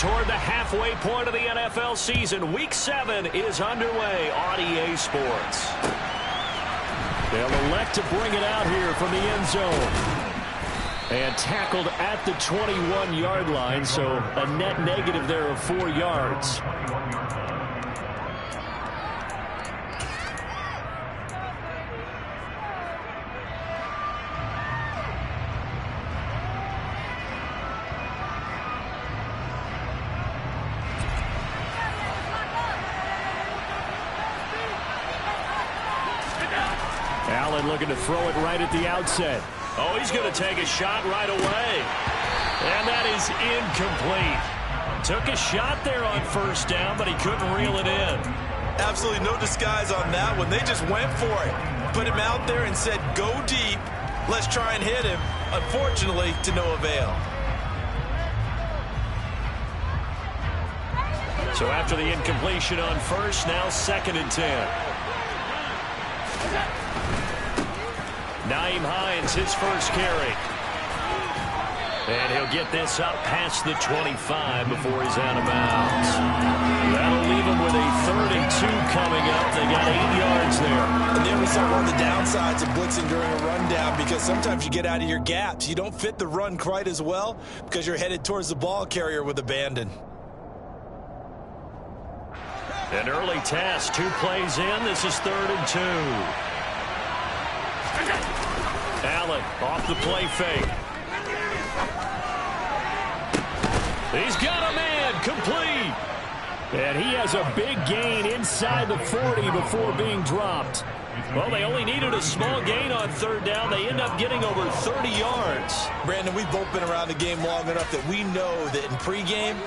toward the halfway point of the NFL season. Week 7 is underway on EA Sports. They'll elect to bring it out here from the end zone. And tackled at the 21-yard line, so a net negative there of 4 yards. Allen looking to throw it right at the outset. Oh, he's going to take a shot right away. And that is incomplete. Took a shot there on first down, but he couldn't reel it in. Absolutely no disguise on that one. They just went for it. Put him out there and said, go deep. Let's try and hit him. Unfortunately, to no avail. So after the incompletion on first, now 2nd and 10. Nyheim Hines, his first carry. And he'll get this up past the 25 before he's out of bounds. That'll leave him with a 3rd and 2 coming up. They got 8 yards there. And there we saw one of the downsides of blitzing during a rundown, because sometimes you get out of your gaps. You don't fit the run quite as well because you're headed towards the ball carrier with abandon. An early test, 2 plays in. This is 3rd and 2. Allen off the play fake. He's got a man, complete. And he has a big gain inside the 40 before being dropped. Well, they only needed a small gain on 3rd down. They end up getting over 30 yards. Brandon, we've both been around the game long enough that we know that in pregame,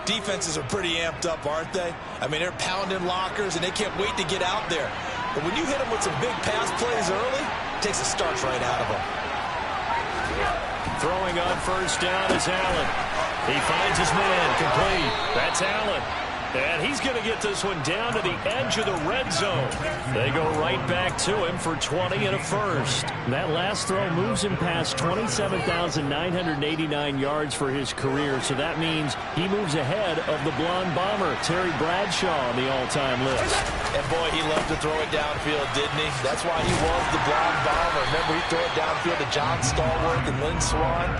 defenses are pretty amped up, aren't they? I mean, they're pounding lockers, and they can't wait to get out there. But when you hit them with some big pass plays early, it takes the starch right out of them. Throwing on first down is Allen. He finds his man, complete. That's Allen. And he's going to get this one down to the edge of the red zone. They go right back to him for 20 and a first. That last throw moves him past 27,989 yards for his career. So that means he moves ahead of the blonde bomber, Terry Bradshaw, on the all-time list. And boy, he loved to throw it downfield, didn't he? That's why he was the blonde bomber. Remember, he threw it downfield to John Stallworth and Lynn Swann?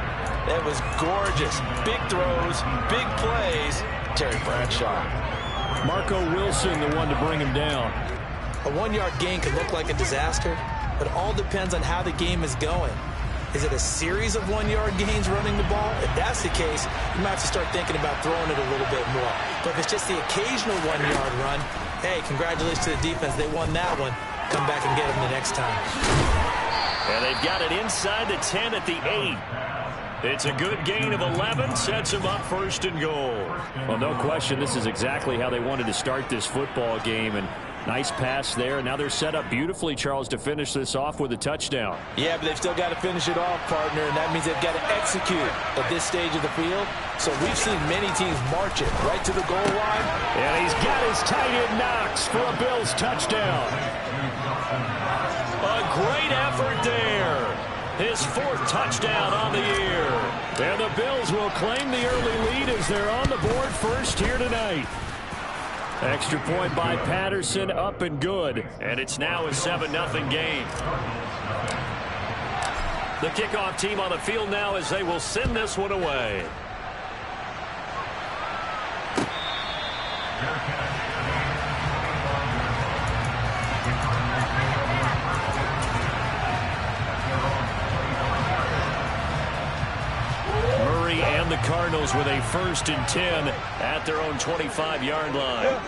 It was gorgeous. Big throws, big plays. Terry Bradshaw. Marco Wilson, the one to bring him down. A 1-yard gain could look like a disaster, but it all depends on how the game is going. Is it a series of 1-yard gains running the ball? If that's the case, you might have to start thinking about throwing it a little bit more. But if it's just the occasional 1-yard run, hey, congratulations to the defense. They won that one. Come back and get them the next time. And they've got it inside the 10 at the 8. It's a good gain of 11, sets him up 1st and goal. Well, no question, this is exactly how they wanted to start this football game. And nice pass there. Now they're set up beautifully, Charles, to finish this off with a touchdown. Yeah, but they've still got to finish it off, partner, and that means they've got to execute at this stage of the field. So we've seen many teams march it right to the goal line. And he's got his tight end Knox for a Bills touchdown. A great effort there. His 4th touchdown on the year. And the Bills will claim the early lead as they're on the board first here tonight. Extra point by Patterson, up and good. And it's now a 7-0 game. The kickoff team on the field now as they will send this one away. And the Cardinals with a 1st and 10 at their own 25-yard line.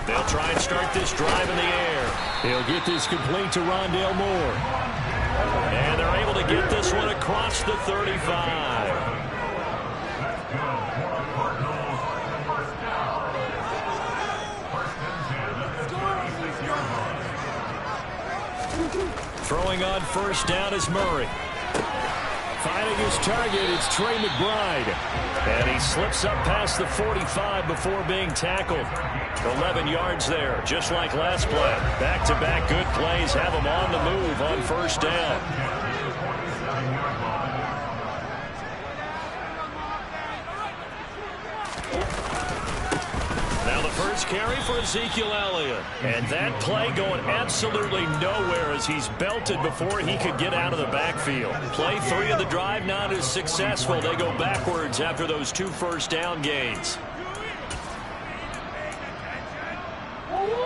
They'll try and start this drive in the air. He'll get this complete to Rondale Moore. And they're able to get this one across the 35. Throwing on first down is Murray. Finding his target, it's Trey McBride. And he slips up past the 45 before being tackled. 11 yards there, just like last play. Back-to-back good plays have him on the move on first down. first carry for Ezekiel Elliott. And that play going absolutely nowhere as he's belted before he could get out of the backfield. Play 3 of the drive not as successful. They go backwards after those 2 first down gains.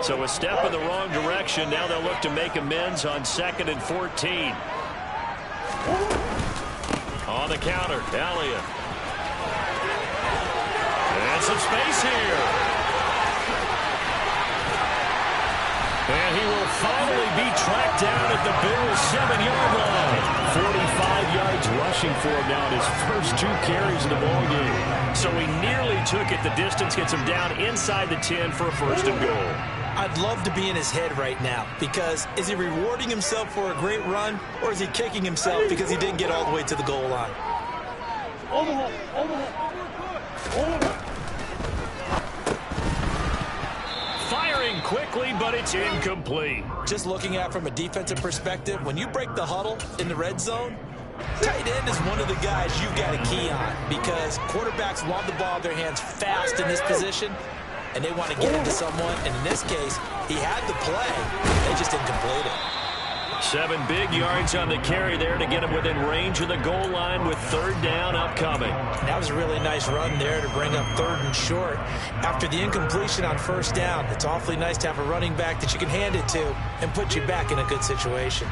So a step in the wrong direction. Now they'll look to make amends on 2nd and 14. On the counter, Elliott. And some space here. And he will finally be tracked down at the Bills' 7-yard line. 45 yards rushing for him now in his first 2 carries of the ballgame. So he nearly took it the distance, gets him down inside the 10 for a 1st and goal. I'd love to be in his head right now, because is he rewarding himself for a great run, or is he kicking himself because he didn't get all the way to the goal line? Firing quickly, but it's incomplete. Just looking at it from a defensive perspective, when you break the huddle in the red zone, tight end is one of the guys you've got to key on, because quarterbacks want the ball in their hands fast in this position, and they want to get into someone. And in this case, he had the play. They just didn't complete it. 7 big yards on the carry there to get him within range of the goal line with 3rd down upcoming. That was a really nice run there to bring up 3rd and short. After the incompletion on 1st down, it's awfully nice to have a running back that you can hand it to and put you back in a good situation.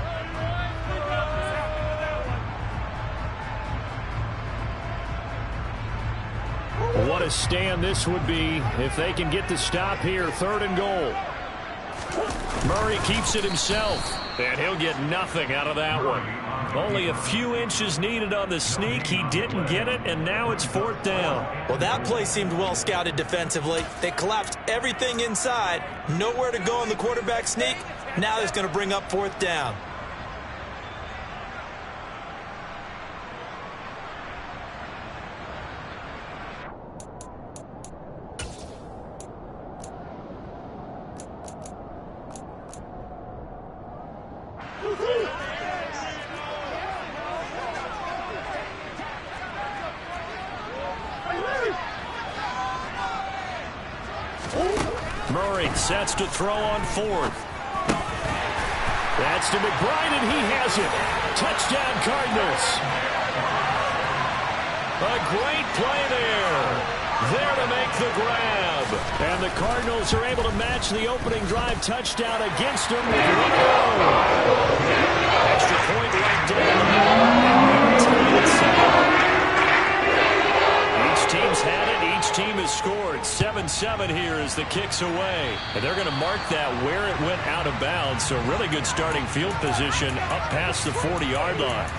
What a stand this would be if they can get the stop here. 3rd and goal. Murray keeps it himself, and he'll get nothing out of that one. Only a few inches needed on the sneak. He didn't get it, and now it's 4th down. Well, that play seemed well scouted defensively. They collapsed everything inside. Nowhere to go on the quarterback sneak. Now it's going to bring up 4th down. Murray sets to throw on 4th. That's to McBride, and he has it. Touchdown, Cardinals. A great play there. There to make the grab. And the Cardinals are able to match the opening drive touchdown against them with 1 Extra point right down. Each team's had it. Each team has scored. 7-7 here as the kick's away. And they're going to mark that where it went out of bounds. So really good starting field position up past the 40-yard line.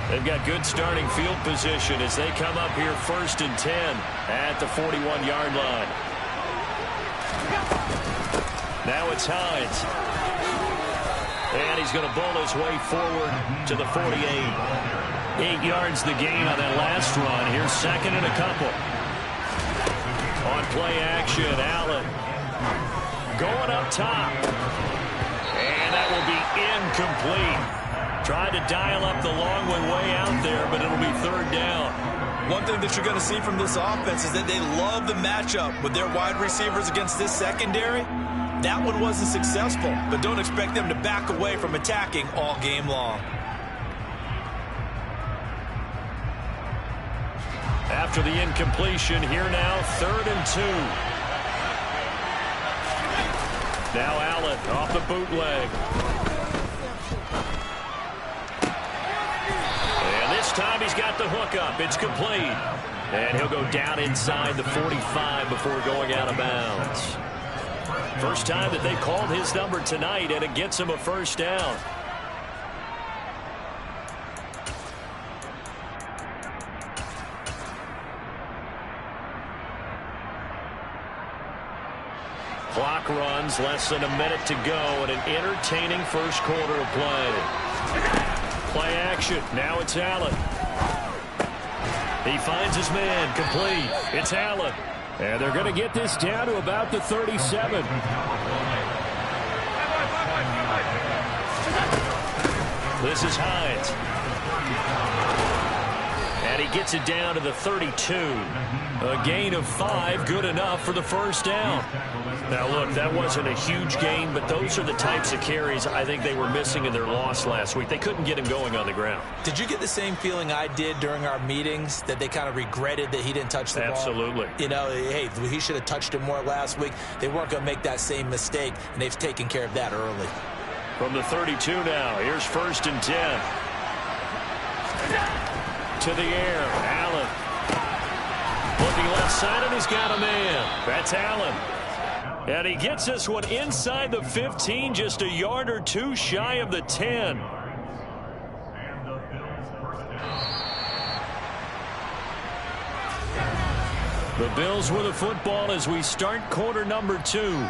They've got good starting field position as they come up here 1st and 10 at the 41-yard line. Now it's Hines. And he's going to bowl his way forward to the 48. 8 yards the gain on that last run. Here's 2nd and a couple. On play action, Allen going up top. And that will be incomplete. Tried to dial up the long one way out there, but it'll be 3rd down. One thing that you're going to see from this offense is that they love the matchup with their wide receivers against this secondary. That one wasn't successful, but don't expect them to back away from attacking all game long. After the incompletion, here now, 3rd and 2. Now Allen off the bootleg. This time he's got the hook up. It's complete. And he'll go down inside the 45 before going out of bounds. First time that they called his number tonight, and it gets him a 1st down. Clock runs, less than a minute to go, and an entertaining first quarter of play. Play action. Now it's Allen. He finds his man. Complete. It's Allen. And they're going to get this down to about the 37. This is Hines. And he gets it down to the 32. A gain of 5, good enough for the first down. Now, look, that wasn't a huge gain, but those are the types of carries I think they were missing in their loss last week. They couldn't get him going on the ground. Did you get the same feeling I did during our meetings, that they kind of regretted that he didn't touch the ball? Absolutely. You know, hey, he should have touched it more last week. They weren't going to make that same mistake, and they've taken care of that early. From the 32 now, here's 1st and 10. To the air, Allen. Looking left side, and he's got a man. That's Allen. And he gets this one inside the 15, just a yard or two shy of the 10. The Bills with the football as we start quarter number 2,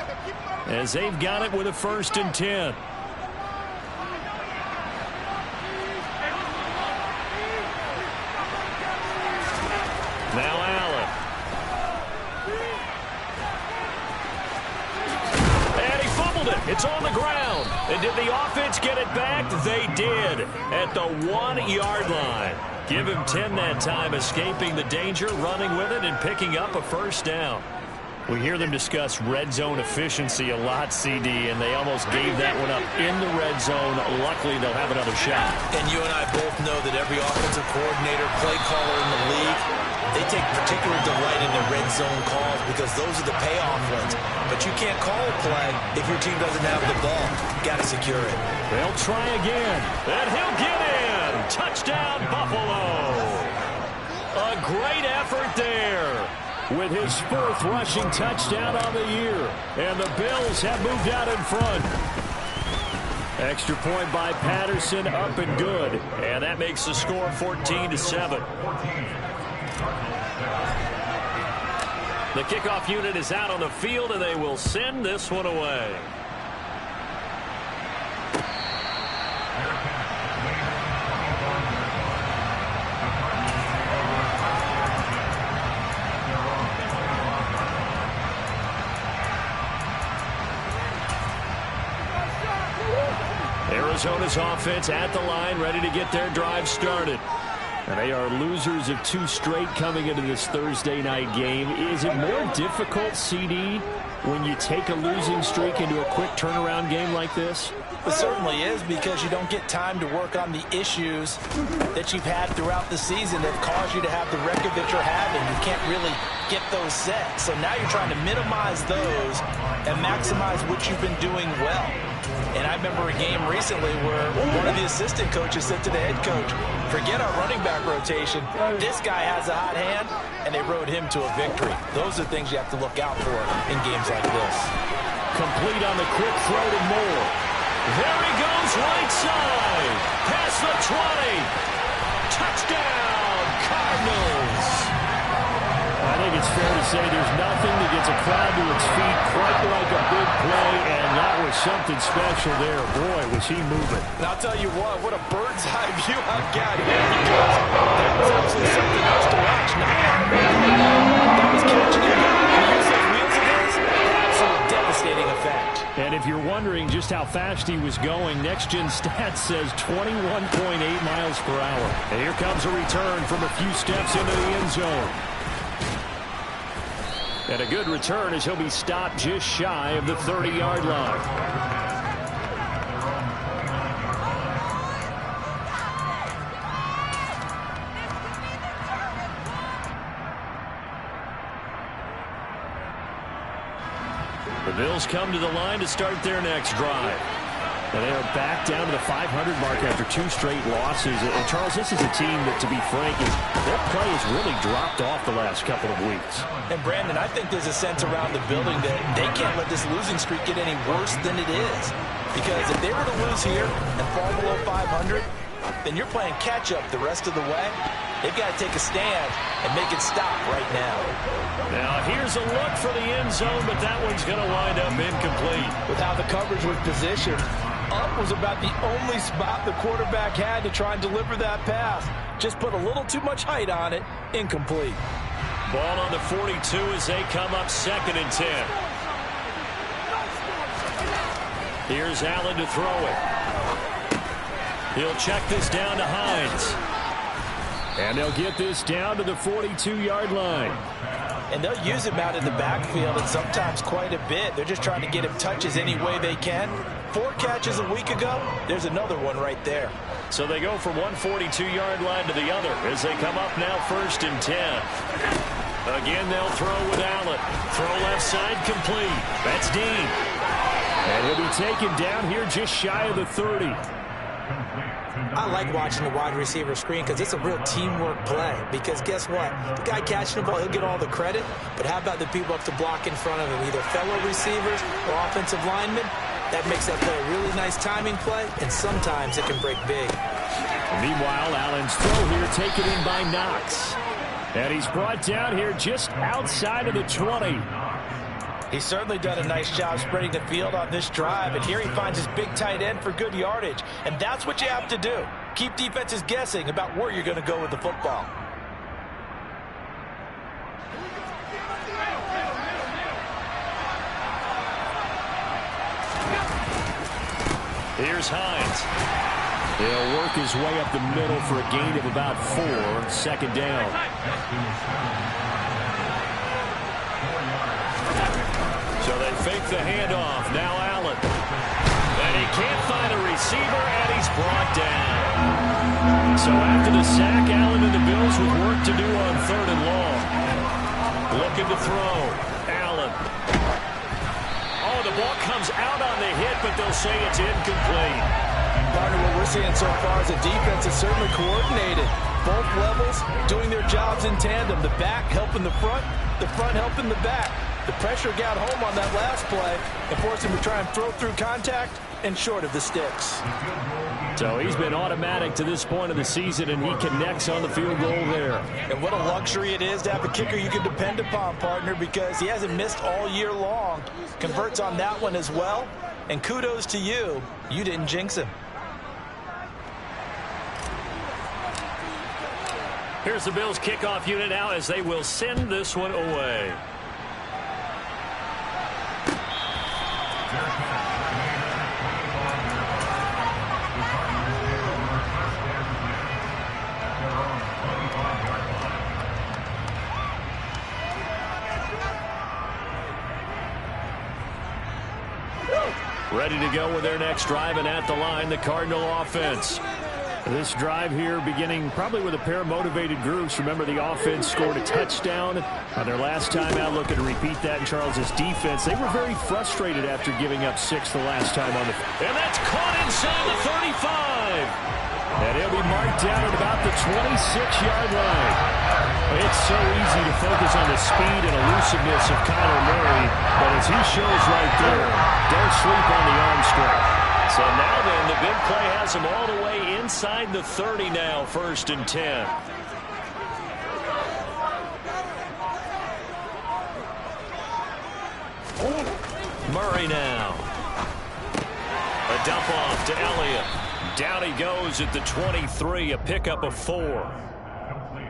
as they've got it with a 1st and 10. Now Allen. And he fumbled it. It's on the ground. And did the offense get it back? They did at the 1-yard line. Give him 10 that time, escaping the danger, running with it, and picking up a first down. We hear them discuss red zone efficiency a lot, CD, and they almost gave that one up in the red zone. Luckily, they'll have another shot. And you and I both know that every offensive coordinator, play caller in the league, they take particular delight in their red zone calls because those are the payoff ones. But you can't call a play if your team doesn't have the ball. Got to secure it. They'll try again, and he'll get in. Touchdown, Buffalo. A great effort there, with his 4th rushing touchdown on the year. And the Bills have moved out in front. Extra point by Patterson, up and good. And that makes the score 14-7. The kickoff unit is out on the field, and they will send this one away. Arizona's offense at the line, ready to get their drive started. And they are losers of 2 straight coming into this Thursday night game. Is it more difficult, CD, when you take a losing streak into a quick turnaround game like this? It certainly is, because you don't get time to work on the issues that you've had throughout the season that cause you to have the record that you're having. You can't really get those set. So now you're trying to minimize those and maximize what you've been doing well. And I remember a game recently where one of the assistant coaches said to the head coach, forget our running back rotation. This guy has a hot hand, and they rode him to a victory. Those are things you have to look out for in games like this. Complete on the quick throw to Moore. There he goes, right side. Past the 20. Touchdown, Cardinals. I think it's fair to say there's nothing that gets a crowd to its feet quite like a big play, and that was something special there. Boy, was he moving. And I'll tell you what a bird's eye view I've got here, because that was absolutely something else to watch. That was catching it. And use those wheels of his. Absolute devastating effect. And if you're wondering just how fast he was going, Next Gen Stats says 21.8 miles per hour. And here comes a return from a few steps into the end zone. And a good return as he'll be stopped just shy of the 30-yard line. The Bills come to the line to start their next drive. And they are back down to the 500 mark after 2 straight losses. And Charles, this is a team that, to be frank, their play has really dropped off the last couple of weeks. And Brandon, I think there's a sense around the building that they can't let this losing streak get any worse than it is. Because if they were to lose here and fall below 500, then you're playing catch-up the rest of the way. They've got to take a stand and make it stop right now. Now here's a look for the end zone, but that one's going to wind up incomplete. With how the coverage was positioned, up was about the only spot the quarterback had to try and deliver that pass. Just put a little too much height on it. Incomplete. Ball on the 42 as they come up 2nd and 10. Here's Allen to throw it. He'll check this down to Hines. And they'll get this down to the 42-yard line. And they'll use him out in the backfield and sometimes quite a bit. They're just trying to get him touches any way they can. 4 catches a week ago. There's another one right there. So they go from one 42-yard line to the other as they come up now 1st and 10. Again, they'll throw with Allen. Throw left side complete. That's Dean. And he'll be taken down here just shy of the 30. I like watching the wide receiver screen because it's a real teamwork play. Because guess what? The guy catching the ball, he'll get all the credit. But how about the people up to block in front of him, either fellow receivers or offensive linemen? That makes that play a really nice timing play, and sometimes it can break big. Meanwhile, Allen's throw here taken in by Knox. And he's brought down here just outside of the 20. He's certainly done a nice job spreading the field on this drive, and here he finds his big tight end for good yardage. And that's what you have to do. Keep defenses guessing about where you're going to go with the football. Here's Hines. He'll work his way up the middle for a gain of about 4, 2nd down. So they fake the handoff. Now Allen. And he can't find a receiver, and he's brought down. So after the sack, Allen and the Bills with work to do on 3rd and long. Looking to throw. Allen. Oh, the ball comes out on the hit, but they'll say it's incomplete. Partner, what we're seeing so far is the defense is certainly coordinated. Both levels doing their jobs in tandem. The back helping the front helping the back. The pressure got home on that last play and forced him to try and throw through contact and short of the sticks. So he's been automatic to this point of the season, and he connects on the field goal there. And what a luxury it is to have a kicker you can depend upon, partner, because he hasn't missed all year long. Converts on that one as well. And kudos to you. You didn't jinx him. Here's the Bills kickoff unit now as they will send this one away. Ready to go with their next drive, and at the line, the Cardinal offense. This drive here beginning probably with a pair of motivated groups. Remember, the offense scored a touchdown on their last time out. Looking to repeat that in Charles's defense. They were very frustrated after giving up 6 the last time on the... And that's caught inside the 35. And he'll be marked down at about the 26-yard line. It's so easy to focus on the speed and elusiveness of Kyler Murray, but as he shows right there, don't sleep on the arm strength. So now then, the big play has him all the way inside the 30 now, 1st and 10. Murray now. A dump off to Elliott. Down he goes at the 23, a pickup of 4.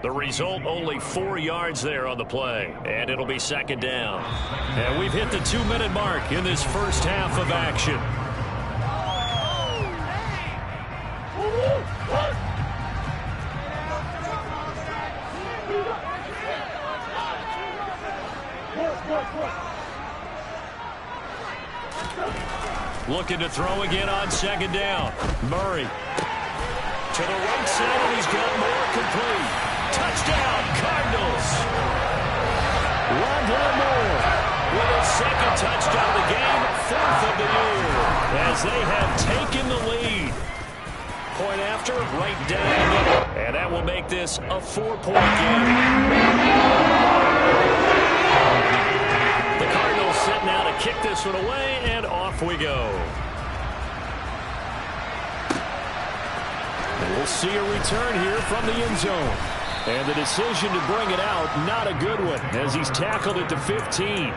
The result, only 4 yards there on the play, and it'll be 2nd down. And we've hit the 2-minute mark in this first half of action. Looking to throw again on 2nd down. Murray to the right side, and he's got more complete. Touchdown, Cardinals. Rondell Moore with his 2nd touchdown of the game, 4th of the year, as they have taken the lead. Point after, right down, and that will make this a 4-point game. The Cardinals set now to kick this one away, and off we go. And we'll see a return here from the end zone. And the decision to bring it out, not a good one, as he's tackled it to 15.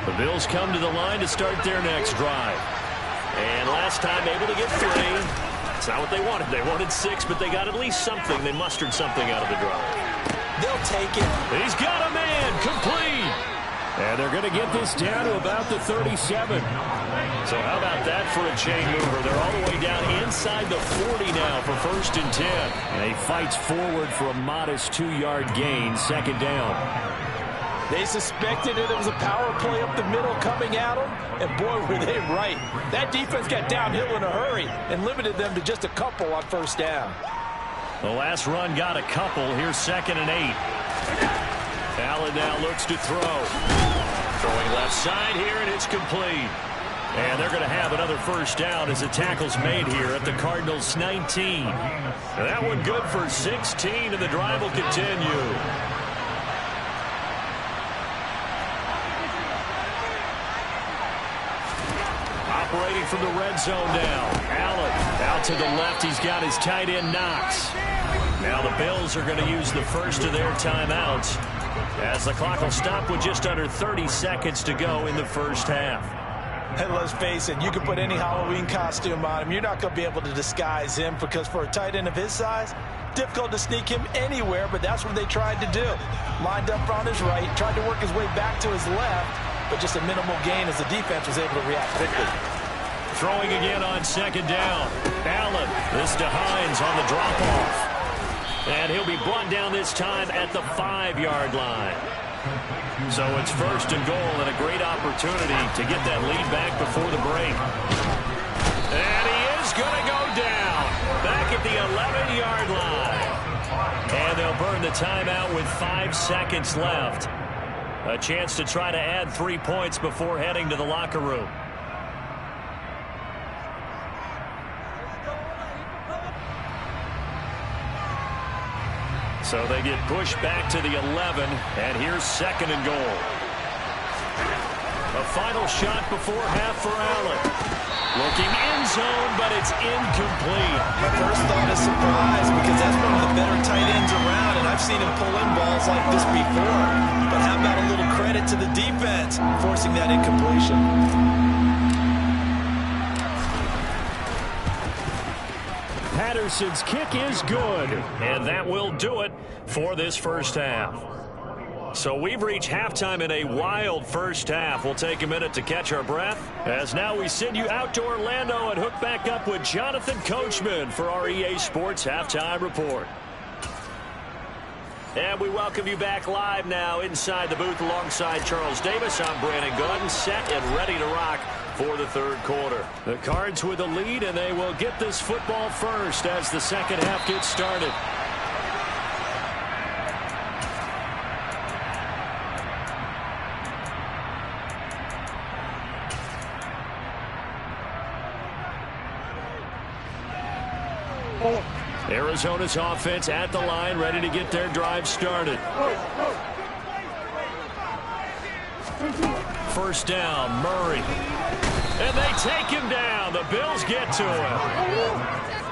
The Bills come to the line to start their next drive. And last time able to get 3. It's not what they wanted. They wanted 6, but they got at least something. They mustered something out of the drive. They'll take it. He's got a man complete. And they're going to get this down to about the 37. So how about that for a chain mover? They're all the way down inside the 40 now for 1st and 10. And he fights forward for a modest 2-yard gain, 2nd down. They suspected it was a power play up the middle coming at them, and boy, were they right. That defense got downhill in a hurry and limited them to just a couple on 1st down. The last run got a couple. Here's 2nd and 8. Allen now looks to throw. Throwing left side here, and it's complete. And they're going to have another 1st down as the tackle's made here at the Cardinals' 19. And that one good for 16, and the drive will continue. Operating from the red zone now. Allen out to the left. He's got his tight end Knox. Now the Bills are going to use the first of their timeouts as the clock will stop with just under 30 seconds to go in the 1st half. And let's face it, you can put any Halloween costume on him. You're not going to be able to disguise him because for a tight end of his size, difficult to sneak him anywhere, but that's what they tried to do. Lined up on his right, tried to work his way back to his left, but just a minimal gain as the defense was able to react quickly. Throwing again on 2nd down. Allen, this to Hines on the drop-off. And he'll be brought down this time at the 5-yard line. So it's 1st and goal and a great opportunity to get that lead back before the break. And he is going to go down back at the 11-yard line. And they'll burn the timeout with 5 seconds left. A chance to try to add 3 points before heading to the locker room. So they get pushed back to the 11, and here's 2nd and goal. A final shot before half for Allen. Looking end zone, but it's incomplete. My first thought is surprise because that's one of the better tight ends around, and I've seen him pull in balls like this before. But how about a little credit to the defense forcing that incompletion? Patterson's kick is good, and that will do it for this 1st half. So we've reached halftime in a wild 1st half. We'll take a minute to catch our breath, as now we send you out to Orlando and hook back up with Jonathan Coachman for our EA Sports Halftime Report. And we welcome you back live now inside the booth alongside Charles Davis. I'm Brandon Gunn, set and ready to rock for the 3rd quarter. The Cards with a lead, and they will get this football first as the 2nd half gets started. Arizona's offense at the line, ready to get their drive started. 1st down, Murray. And they take him down. The Bills get to him.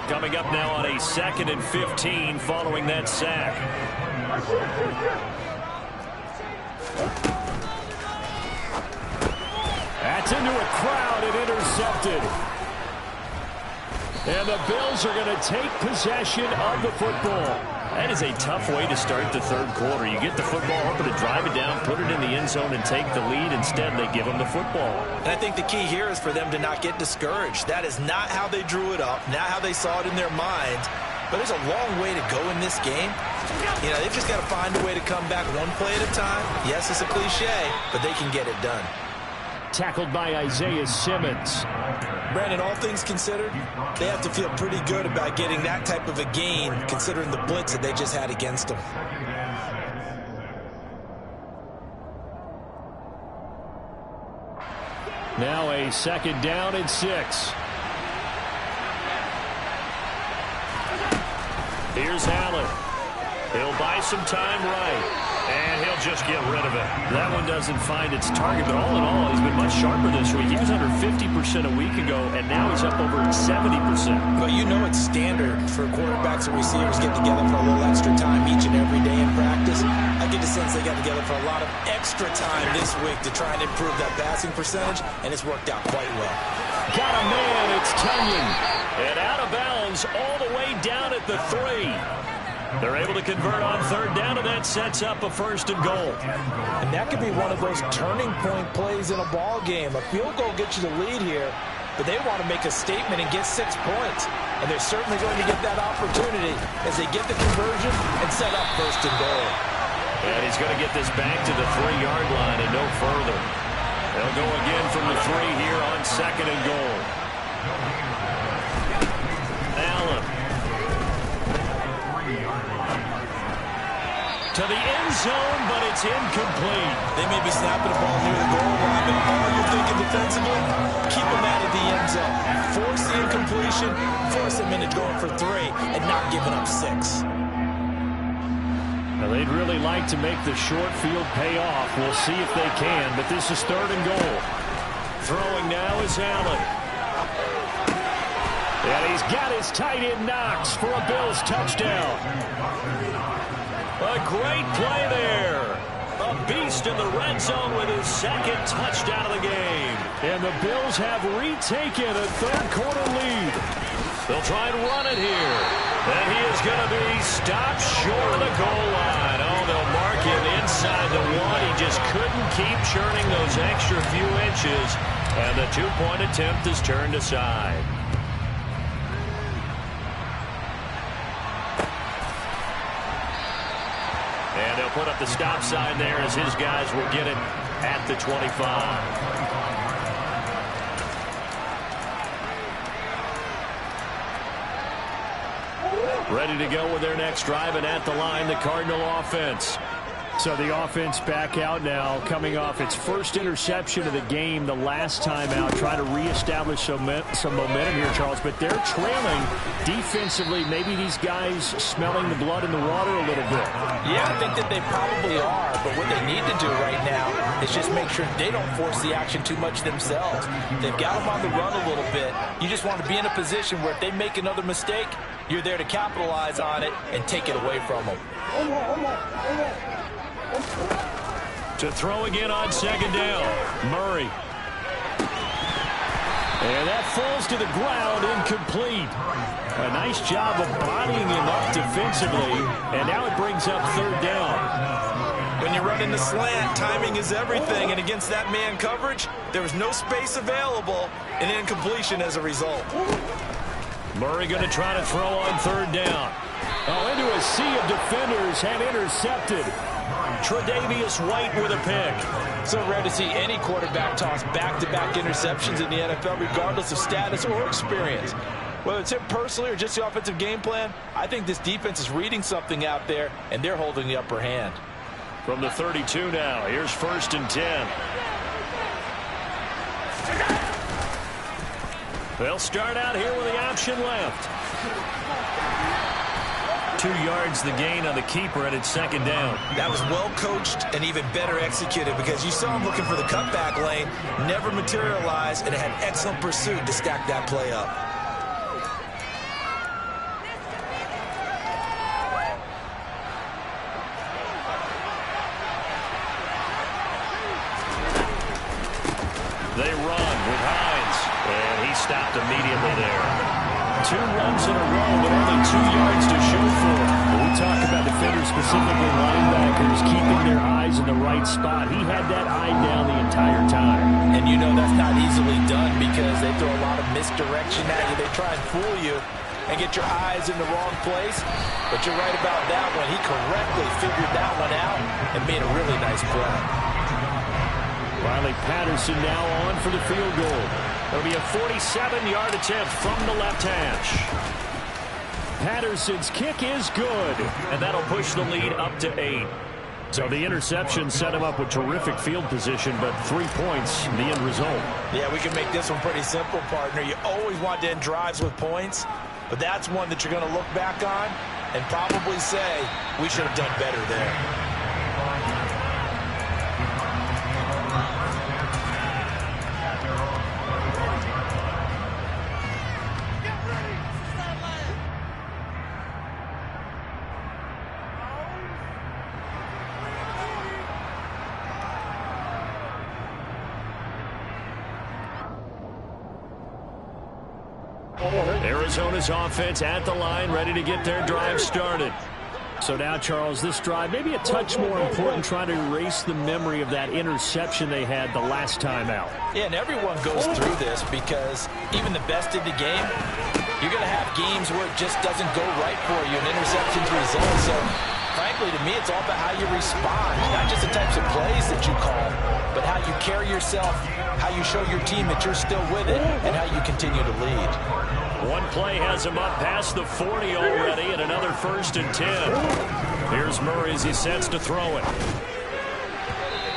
Coming up now on a 2nd and 15 following that sack. That's into a crowd and intercepted. And the Bills are going to take possession of the football. That is a tough way to start the 3rd quarter. You get the football, hoping to drive it down, put it in the end zone, and take the lead. Instead, they give them the football. And I think the key here is for them to not get discouraged. That is not how they drew it up, not how they saw it in their minds. But there's a long way to go in this game. You know, they've just got to find a way to come back one play at a time. Yes, it's a cliche, but they can get it done. Tackled by Isaiah Simmons. Brandon, all things considered, they have to feel pretty good about getting that type of a gain, considering the blitz that they just had against them. Now a 2nd down and 6. Here's Allen. He'll buy some time right. And he'll just get rid of it. That one doesn't find its target, but all in all, he's been much sharper this week. He was under 50% a week ago, and now he's up over 70%. But you know it's standard for quarterbacks and receivers get together for a little extra time each and every day in practice. I get the sense they got together for a lot of extra time this week to try and improve that passing percentage, and it's worked out quite well. Got a man, it's Tunyon. And out of bounds all the way down at the 3. They're able to convert on third down, and that sets up a 1st and goal. And that could be one of those turning point plays in a ball game. A field goal gets you the lead here, but they want to make a statement and get 6 points. And they're certainly going to get that opportunity as they get the conversion and set up 1st and goal. And he's going to get this back to the 3-yard line and no further. They'll go again from the 3 here on 2nd and goal. Allen. To the end zone, but it's incomplete. They may be snapping the ball near the goal line, but all you're thinking defensively, keep them out of the end zone. Force the incompletion, force them into going for 3, and not giving up 6. Now, they'd really like to make the short field pay off. We'll see if they can, but this is 3rd and goal. Throwing now is Allen. And he's got his tight end Knox for a Bills touchdown. A great play there. A beast in the red zone with his 2nd touchdown of the game. And the Bills have retaken a 3rd quarter lead. They'll try and run it here. And he is going to be stopped short of the goal line. Oh, they'll mark him inside the 1. He just couldn't keep churning those extra few inches. And the 2-point attempt is turned aside. And they'll put up the stop sign there as his guys will get it at the 25. Ready to go with their next drive, and at the line, the Cardinal offense. So the offense back out now, coming off its 1st interception of the game the last time out, trying to reestablish some momentum here, Charles. But they're trailing defensively. Maybe these guys smelling the blood in the water a little bit. Yeah, I think that they probably are. But what they need to do right now is just make sure they don't force the action too much themselves. They've got them on the run a little bit. You just want to be in a position where if they make another mistake, you're there to capitalize on it and take it away from them. To throw again on 2nd down, Murray. And that falls to the ground, incomplete. A nice job of bodying him up defensively, and now it brings up 3rd down. When you're running the slant, timing is everything, and against that man coverage, there was no space available, and incompletion as a result. Murray going to try to throw on 3rd down. Oh, into a sea of defenders and intercepted. Tre'Davious White with a pick. So rare to see any quarterback toss back-to-back interceptions in the NFL, regardless of status or experience. Whether it's him personally or just the offensive game plan, I think this defense is reading something out there, and they're holding the upper hand. From the 32 now, here's 1st and 10. They'll start out here with the option left. 2 yards the gain on the keeper, and it's 2nd down. That was well coached and even better executed because you saw him looking for the cutback lane, never materialized, and had excellent pursuit to stack that play up. They run with Hines, and he stopped immediately there. 2 runs in a row, but only 2 yards to show for it. When we talk about defenders, specifically linebackers, keeping their eyes in the right spot, he had that eye down the entire time. And you know that's not easily done because they throw a lot of misdirection at you. They try and fool you and get your eyes in the wrong place. But you're right about that one. He correctly figured that one out and made a really nice play. Riley Patterson now on for the field goal. It'll be a 47-yard attempt from the left hash. Patterson's kick is good, and that'll push the lead up to 8. So the interception set him up with terrific field position, but 3 points, the end result. Yeah, we can make this one pretty simple, partner. You always want to end drives with points, but that's one that you're going to look back on and probably say, we should have done better there. Arizona's offense at the line, ready to get their drive started. So now, Charles, this drive maybe a touch more important, trying to erase the memory of that interception they had the last time out. Yeah, and everyone goes through this because even the best in the game, you're going to have games where it just doesn't go right for you, and interceptions result. So, frankly, to me, it's all about how you respond, not just the types of plays that you call, but how you carry yourself, how you show your team that you're still with it, and how you continue to lead. One play has him up past the 40 already, and another 1st and 10. Here's Murray as he sets to throw it.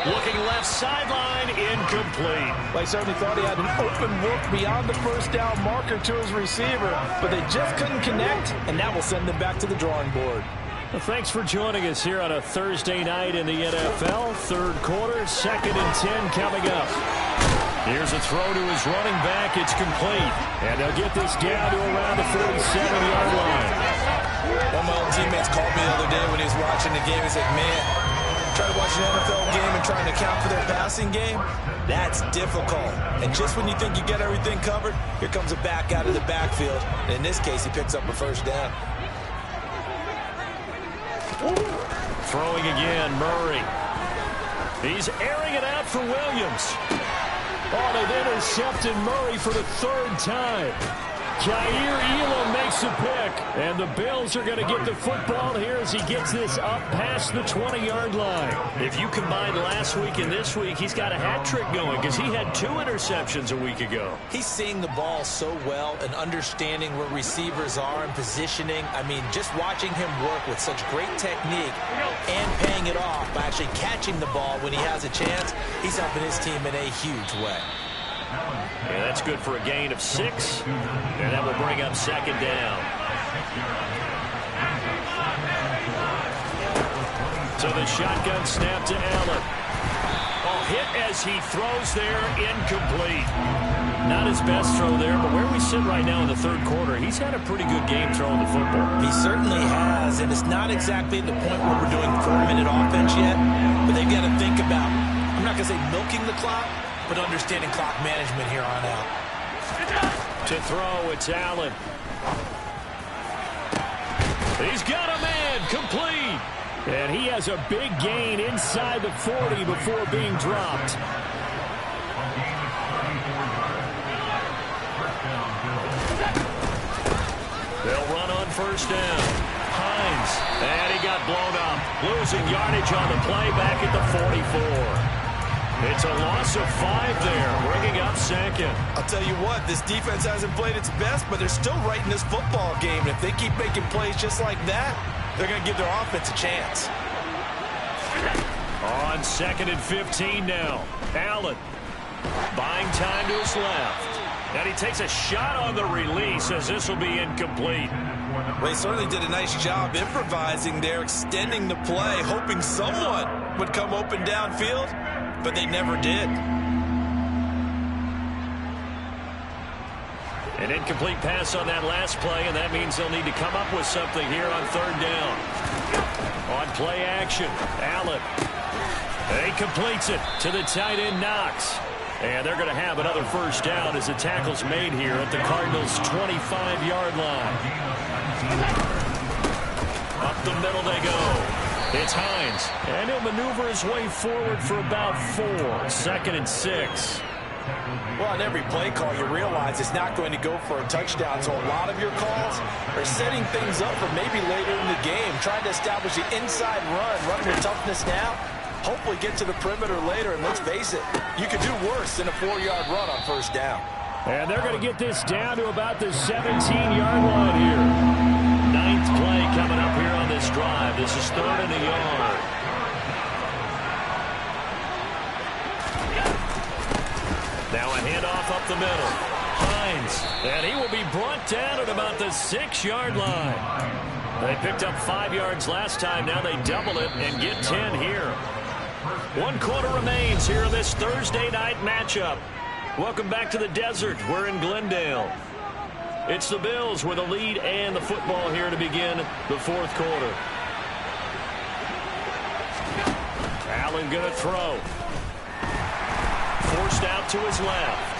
Looking left sideline, incomplete. They certainly thought he had an open look beyond the first down marker to his receiver, but they just couldn't connect, and that will send them back to the drawing board. Well, thanks for joining us here on a Thursday night in the NFL. Third quarter, 2nd and 10 coming up. Here's a throw to his running back. It's complete. And they'll get this down to around the 47-yard line. One of my old teammates called me the other day when he was watching the game. He said, man, trying to watch an NFL game and trying to account for their passing game, that's difficult. And just when you think you get everything covered, here comes a back out of the backfield. And in this case, he picks up a 1st down. Throwing again, Murray. He's airing it out for Williams. Oh, they've intercepted Murray for the 3rd time. Jair Elam makes a pick, and the Bills are going to get the football here as he gets this up past the 20-yard line. If you combine last week and this week, he's got a hat trick going because he had 2 interceptions a week ago. He's seeing the ball so well and understanding where receivers are and positioning. I mean, just watching him work with such great technique and paying it off by actually catching the ball when he has a chance, he's helping his team in a huge way. Yeah, that's good for a gain of 6, and that will bring up 2nd down. So the shotgun snap to Allen. Oh, hit as he throws there, incomplete. Not his best throw there, but where we sit right now in the 3rd quarter, he's had a pretty good game throwing the football. He certainly has, and it's not exactly the point where we're doing 4-minute offense yet, but they've got to think about, I'm not going to say milking the clock, but understanding clock management here on out. To throw, it's Allen. He's got a man, complete. And he has a big gain inside the 40 before being dropped. They'll run on 1st down. Hines, and he got blown up. Losing yardage on the play back at the 44. It's a loss of 5 there, bringing up 2nd. I'll tell you what, this defense hasn't played its best, but they're still right in this football game. And if they keep making plays just like that, they're going to give their offense a chance. On 2nd and 15 now. Allen buying time to his left. And he takes a shot on the release as this will be incomplete. Well, he certainly did a nice job improvising there, extending the play, hoping someone would come open downfield, but they never did. An incomplete pass on that last play, and that means they'll need to come up with something here on 3rd down. On play action, Allen. He completes it to the tight end, Knox. And they're going to have another 1st down as the tackle's made here at the Cardinals' 25-yard line. Up the middle they go. It's Hines, and he'll maneuver his way forward for about 4. 2nd and 6. Well, on every play call, you realize it's not going to go for a touchdown, so a lot of your calls are setting things up for maybe later in the game, trying to establish the inside run with toughness now, hopefully get to the perimeter later, and let's face it, you could do worse than a 4-yard run on 1st down. And they're going to get this down to about the 17-yard line here. 9th play coming up here on this drive. This is 3rd and a yard. Now a handoff up the middle. Hines, and he will be brought down at about the 6-yard line. They picked up 5 yards last time. Now they double it and get 10 here. 1 quarter remains here in this Thursday night matchup. Welcome back to the desert. We're in Glendale. It's the Bills with a lead and the football here to begin the 4th quarter. Allen going to throw. Forced out to his left.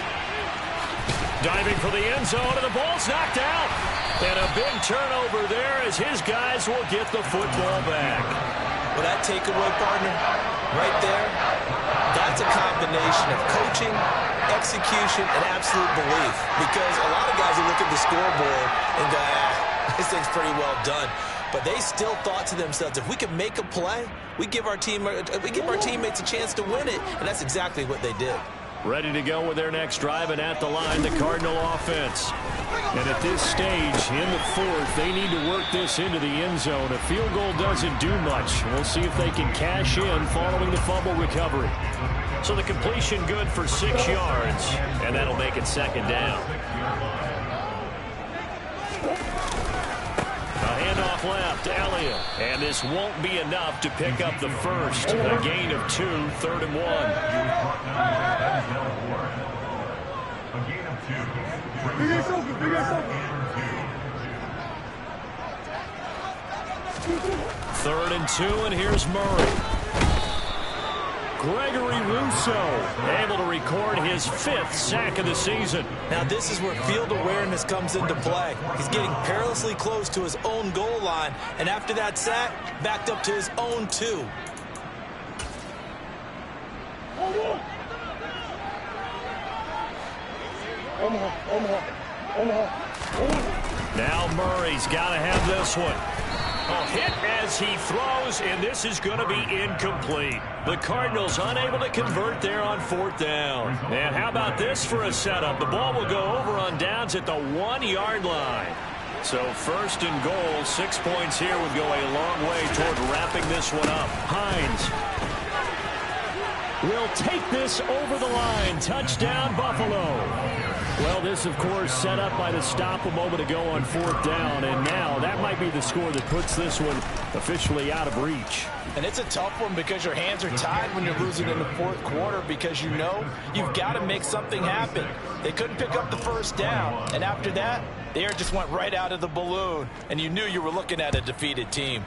Diving for the end zone, and the ball's knocked out. And a big turnover there as his guys will get the football back. Well, that takeaway, partner, right there, that's a combination of coaching, execution, and absolute belief. Because a lot of guys will look at the scoreboard and go, this thing's pretty well done. But they still thought to themselves, if we can make a play, we give our teammates a chance to win it. And that's exactly what they did. Ready to go with their next drive, and at the line, the Cardinal offense. And at this stage, in the 4th, they need to work this into the end zone. A field goal doesn't do much. We'll see if they can cash in following the fumble recovery. So the completion good for 6 yards, and that'll make it 2nd down. A handoff left, Elliott. And this won't be enough to pick up the first. A gain of 2, 3rd and 1. Third and 2, and here's Murray. Gregory Rousseau able to record his 5th sack of the season. Now this is where field awareness comes into play. He's getting perilously close to his own goal line, and after that sack, backed up to his own 2. Now Murray's got to have this one. A hit as he throws, and this is going to be incomplete. The Cardinals unable to convert there on 4th down. And how about this for a setup? The ball will go over on downs at the 1-yard line. So 1st and goal, 6 points here would go a long way toward wrapping this one up. Hines will take this over the line. Touchdown, Buffalo. Well, this, of course, set up by the stop a moment ago on 4th down, and now that might be the score that puts this one officially out of reach. And it's a tough one because your hands are tied when you're losing in the 4th quarter because you know you've got to make something happen. They couldn't pick up the 1st down, and after that, the air just went right out of the balloon, and you knew you were looking at a defeated team.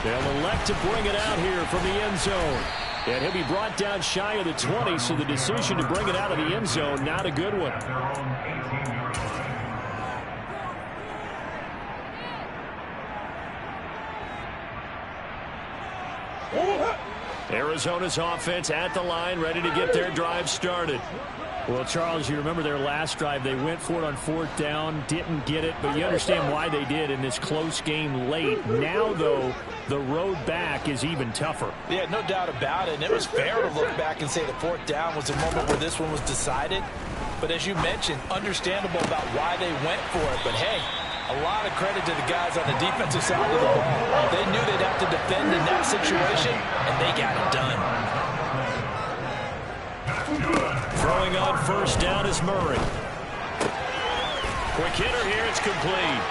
They'll elect to bring it out here from the end zone. And he'll be brought down shy of the 20, so the decision to bring it out of the end zone, not a good one. Arizona's offense at the line, ready to get their drive started. Well, Charles, you remember their last drive. They went for it on 4th down, didn't get it, but you understand why they did in this close game late. Now, though, the road back is even tougher. Yeah, no doubt about it. And it was fair to look back and say the 4th down was the moment where this one was decided. But as you mentioned, understandable about why they went for it. But, hey, a lot of credit to the guys on the defensive side of the ball. They knew they'd have to defend in that situation, and they got it done. Throwing on 1st down is Murray. Quick hitter here, it's complete.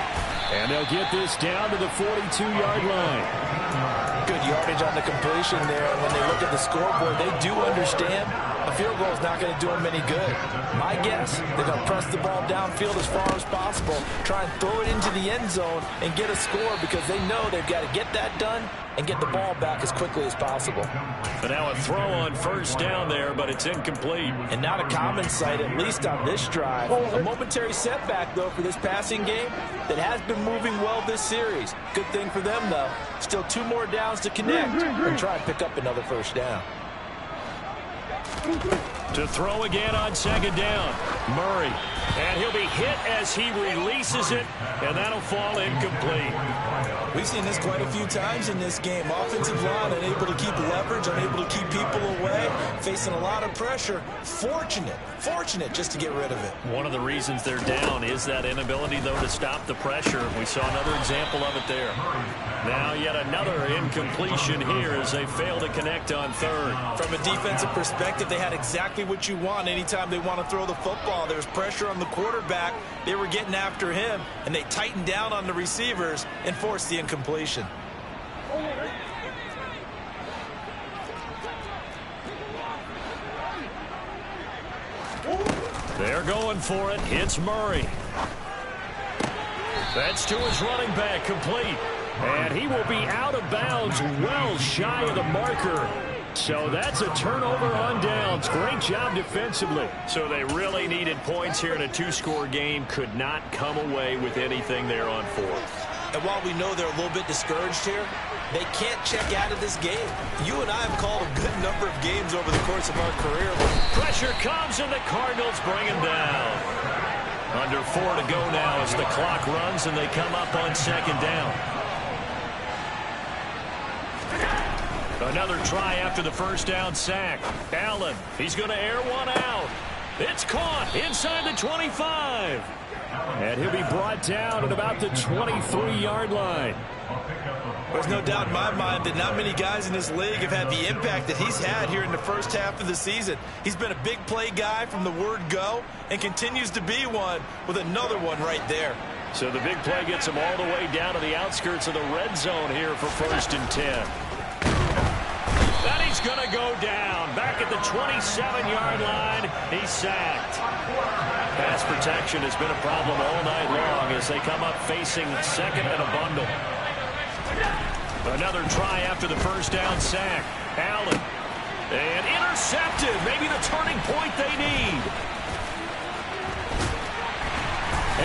And they'll get this down to the 42-yard line. Good yardage on the completion there. And when they look at the scoreboard, they do understand a field goal is not going to do them any good. My guess, they're going to press the ball downfield as far as possible, try and throw it into the end zone and get a score because they know they've got to get that done and get the ball back as quickly as possible. But now a throw on 1st down there, but it's incomplete. And not a common sight, at least on this drive. A momentary setback, though, for this passing game that has been moving well this series. Good thing for them, though. Still 2 more downs to connect and try and pick up another 1st down. To throw again on 2nd down. Murray. And he'll be hit as he releases it, and that'll fall incomplete. We've seen this quite a few times in this game. Offensive line unable to keep leverage, unable to keep people away, facing a lot of pressure. Fortunate just to get rid of it. One of the reasons they're down is that inability, though, to stop the pressure. We saw another example of it there. Now yet another incompletion here as they fail to connect on third. From a defensive perspective, they had exactly what you want anytime they want to throw the football. There was pressure on the quarterback. They were getting after him, and they tightened down on the receivers and forced the incompletion. They're going for it. It's Murray. That's to his running back, complete. And he will be out of bounds well shy of the marker. So that's a turnover on downs. Great job defensively. So they really needed points here in a two-score game. Could not come away with anything there on fourth. And while we know they're a little bit discouraged here, they can't check out of this game. You and I have called a good number of games over the course of our career. Pressure comes, and the Cardinals bring him down. Under 4 to go now as the clock runs, and they come up on second down. Another try after the first down sack. Allen, he's going to air one out. It's caught inside the 25. And he'll be brought down at about the 23-yard line. There's no doubt in my mind that not many guys in this league have had the impact that he's had here in the first half of the season. He's been a big play guy from the word go and continues to be one with another one right there. So the big play gets him all the way down to the outskirts of the red zone here for 1st and 10. And he's going to go down. Back at the 27-yard line, he's sacked. Pass protection has been a problem all night long as they come up facing second and a bundle. Another try after the first down sack. Allen. And intercepted. Maybe the turning point they need.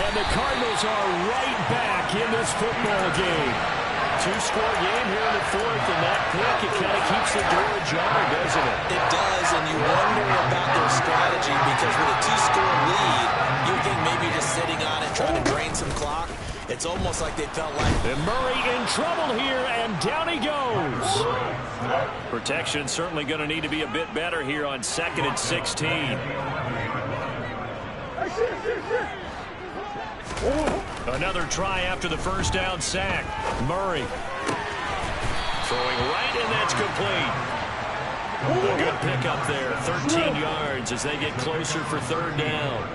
And the Cardinals are right back in this football game. Two-score game here in the fourth, and that pick, it kind of keeps the door ajar, doesn't it? It does, and you wonder about their strategy because with a two-score lead, you think maybe you're just sitting on it trying to drain some clock. It's almost like they felt like... And Murray in trouble here, and down he goes. Protection certainly going to need to be a bit better here on 2nd and 16. Another try after the first down sack. Murray throwing right, and that's complete. A good pickup there, 13 yards as they get closer for third down.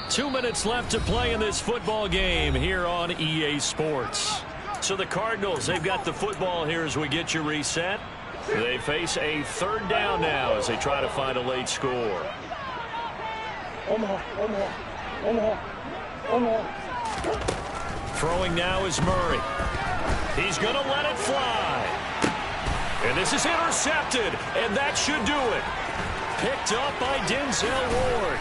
2 minutes left to play in this football game here on EA Sports. So the Cardinals, they've got the football here as we get you reset. They face a third down now as they try to find a late score. Throwing now is Murray. He's going to let it fly. And this is intercepted, and that should do it. Picked up by Denzel Ward.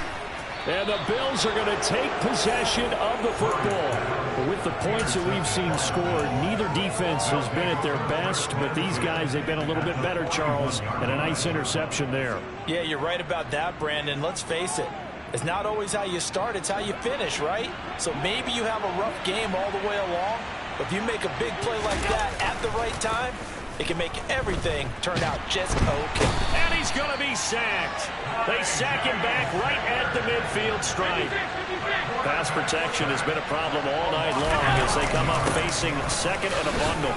And the Bills are going to take possession of the football. With the points that we've seen scored, neither defense has been at their best, but these guys, they've been a little bit better, Charles, and a nice interception there. Yeah, you're right about that, Brandon. Let's face it. It's not always how you start, it's how you finish, right? So maybe you have a rough game all the way along, but if you make a big play like that at the right time, it can make everything turn out just okay. And he's going to be sacked. They sack him back right at the midfield stripe. Pass protection has been a problem all night long as they come up facing second and a bundle.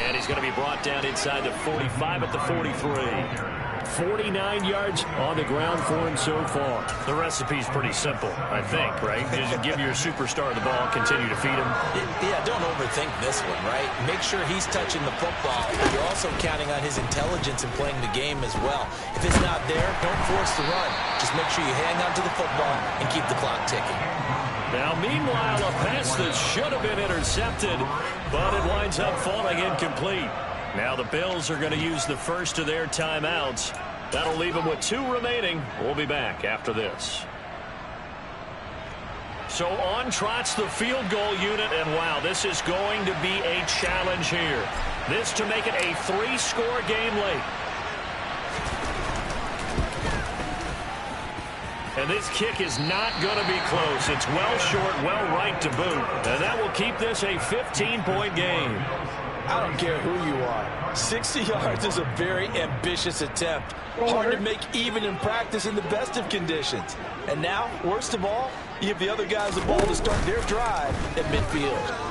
And he's going to be brought down inside the 45 at the 43. 49 yards on the ground for him so far. The recipe's pretty simple, I think, right? Just give your superstar the ball, continue to feed him. Yeah, don't overthink this one, right? Make sure he's touching the football. You're also counting on his intelligence in playing the game as well. If it's not there, don't force the run. Just make sure you hang on to the football and keep the clock ticking. Now, meanwhile, a pass that should have been intercepted, but it winds up falling incomplete. Now the Bills are going to use the first of their timeouts. That'll leave them with 2 remaining. We'll be back after this. So on trots the field goal unit, and wow, this is going to be a challenge here. This to make it a 3-score game late. And this kick is not going to be close. It's well short, well right to boot. And that will keep this a 15-point game. I don't care who you are. 60 yards is a very ambitious attempt. Hard to make even in practice in the best of conditions. And now, worst of all, You give the other guys the ball to start their drive at midfield.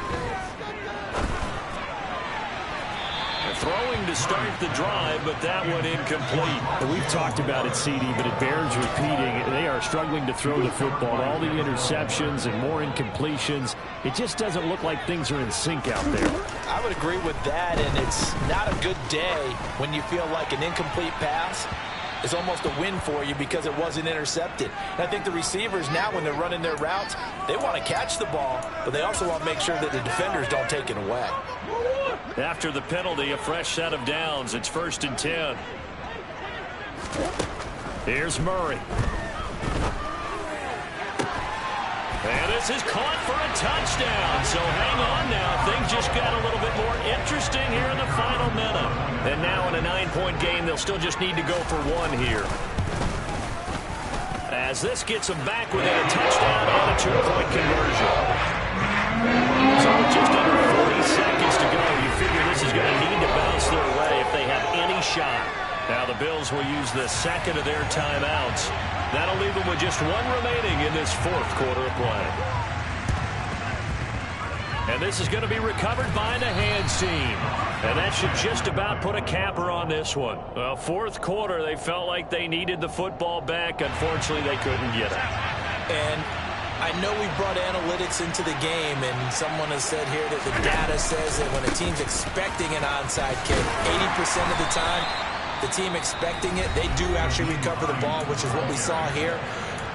Throwing to start the drive, but that one incomplete. And we've talked about it, CD, but it bears repeating. They are struggling to throw the football. All the interceptions and more incompletions. It just doesn't look like things are in sync out there. I would agree with that, and it's not a good day when you feel like an incomplete pass is almost a win for you because it wasn't intercepted. And I think the receivers now, when they're running their routes, they want to catch the ball, but they also want to make sure that the defenders don't take it away. After the penalty, a fresh set of downs. It's 1st and 10. Here's Murray. And this is caught for a touchdown. So hang on now. Things just got a little bit more interesting here in the final minute. And now in a 9-point game, they'll still just need to go for 1 here. As this gets them back within a touchdown and a 2-point conversion. So with just under 40 seconds to go, you figure this is going to need to bounce their way if they have any shot. Now the Bills will use the second of their timeouts. That'll leave them with just 1 remaining in this 4th quarter of play. And this is going to be recovered by the hands team. And that should just about put a capper on this one. Well, 4th quarter, they felt like they needed the football back. Unfortunately, they couldn't get it. And I know we brought analytics into the game, and someone has said here that the data says that when a team's expecting an onside kick, 80% of the time, the team expecting it, they do actually recover the ball, which is what we saw here.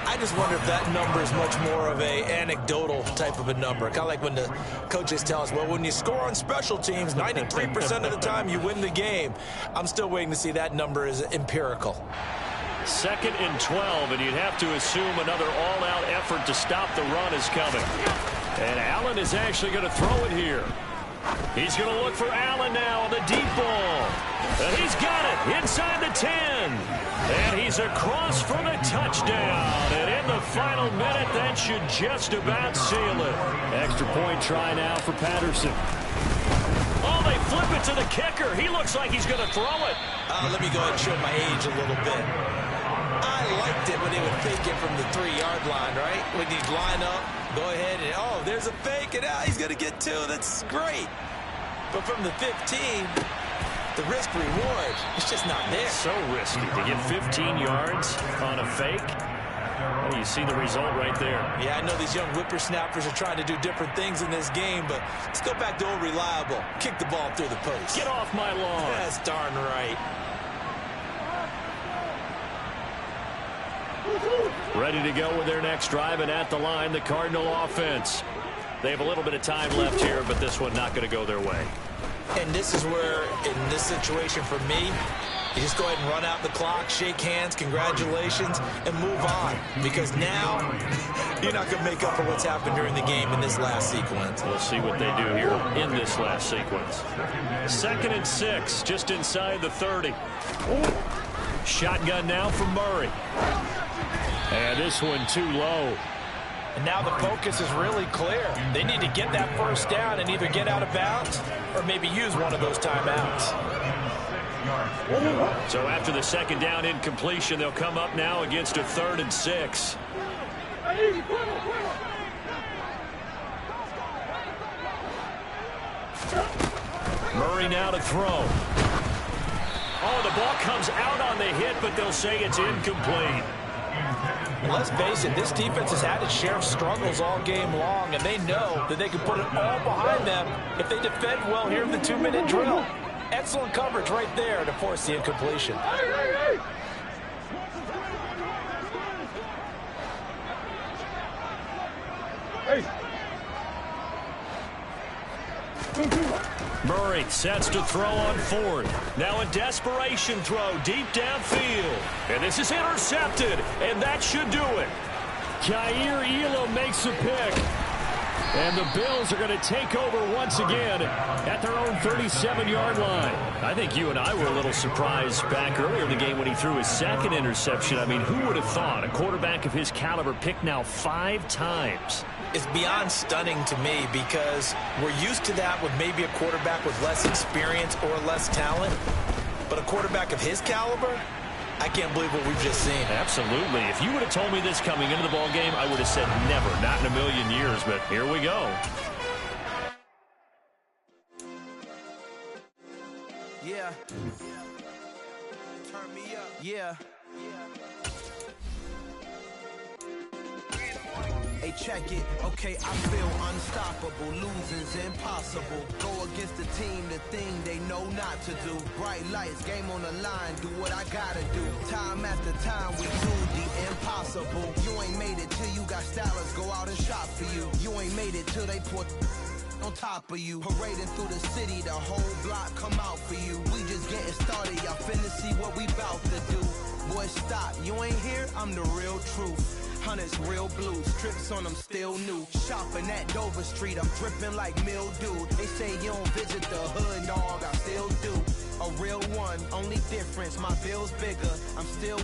I just wonder if that number is much more of a anecdotal type of a number. Kind of like when the coaches tell us, well, when you score on special teams, 93% of the time you win the game. I'm still waiting to see that number is empirical. 2nd and 12, and you'd have to assume another all-out effort to stop the run is coming. And Allen is actually going to throw it here. He's going to look for Allen now on the deep ball. And he's got it inside the 10. And he's across for the touchdown. And in the final minute, that should just about seal it. Extra point try now for Patterson. Oh, they flip it to the kicker. He looks like he's going to throw it. Let me go ahead and show my age a little bit. I liked it when they would fake it from the 3-yard line, right? When you line up, go ahead and, oh, there's a fake, and he's going to get 2. That's great. But from the 15, the risk-reward, it's just not there. So risky to get 15 yards on a fake. Well, you see the result right there. Yeah, I know these young whippersnappers are trying to do different things in this game, but let's go back to old reliable. Kick the ball through the post. Get off my lawn. That's darn right. Ready to go with their next drive, and at the line, the Cardinal offense. They have a little bit of time left here, but this one not going to go their way. And this is where, in this situation for me, you just go ahead and run out the clock, shake hands, congratulations, and move on. Because now, you're not going to make up for what's happened during the game in this last sequence. We'll see what they do here in this last sequence. 2nd and 6, just inside the 30. Shotgun now from Murray. And this one too low. And now the focus is really clear. They need to get that 1st down and either get out of bounds or maybe use one of those timeouts. So after the 2nd down incompletion, they'll come up now against a 3rd and 6. Murray now to throw. Oh, the ball comes out on the hit, but they'll say it's incomplete. Let's face it, this defense has had its share of struggles all game long, and they know that they can put it all behind them if they defend well here in the 2-minute drill. Excellent coverage right there to force the incompletion. Murray sets to throw on 4th. Now a desperation throw deep downfield. And this is intercepted, and that should do it. Jair Elam makes a pick. And the Bills are going to take over once again at their own 37-yard line. I think you and I were a little surprised back earlier in the game when he threw his 2nd interception. I mean, who would have thought a quarterback of his caliber picked now 5 times? It's beyond stunning to me because we're used to that with maybe a quarterback with less experience or less talent. But a quarterback of his caliber, I can't believe what we've just seen. Absolutely. If you would have told me this coming into the ball game, I would have said never, not in a million years, but here we go. Yeah. Turn me up. Yeah. Hey, check it. Okay, I feel unstoppable. Losing's impossible. Go against the team, the thing they know not to do. Bright lights, game on the line. Do what I gotta do. Time after time, we do the impossible. You ain't made it till you got stylists go out and shop for you. You ain't made it till they put on top of you. Parading through the city, the whole block come out for you. We just getting started, y'all finna see what we bout to do. Boy, stop, you ain't here, I'm the real truth. Hunters, real blue, strips on them still new. Shopping at Dover Street, I'm dripping like mildew. They say you don't visit the hood, dog, I still do. A real one, only difference, my bill's bigger. I'm still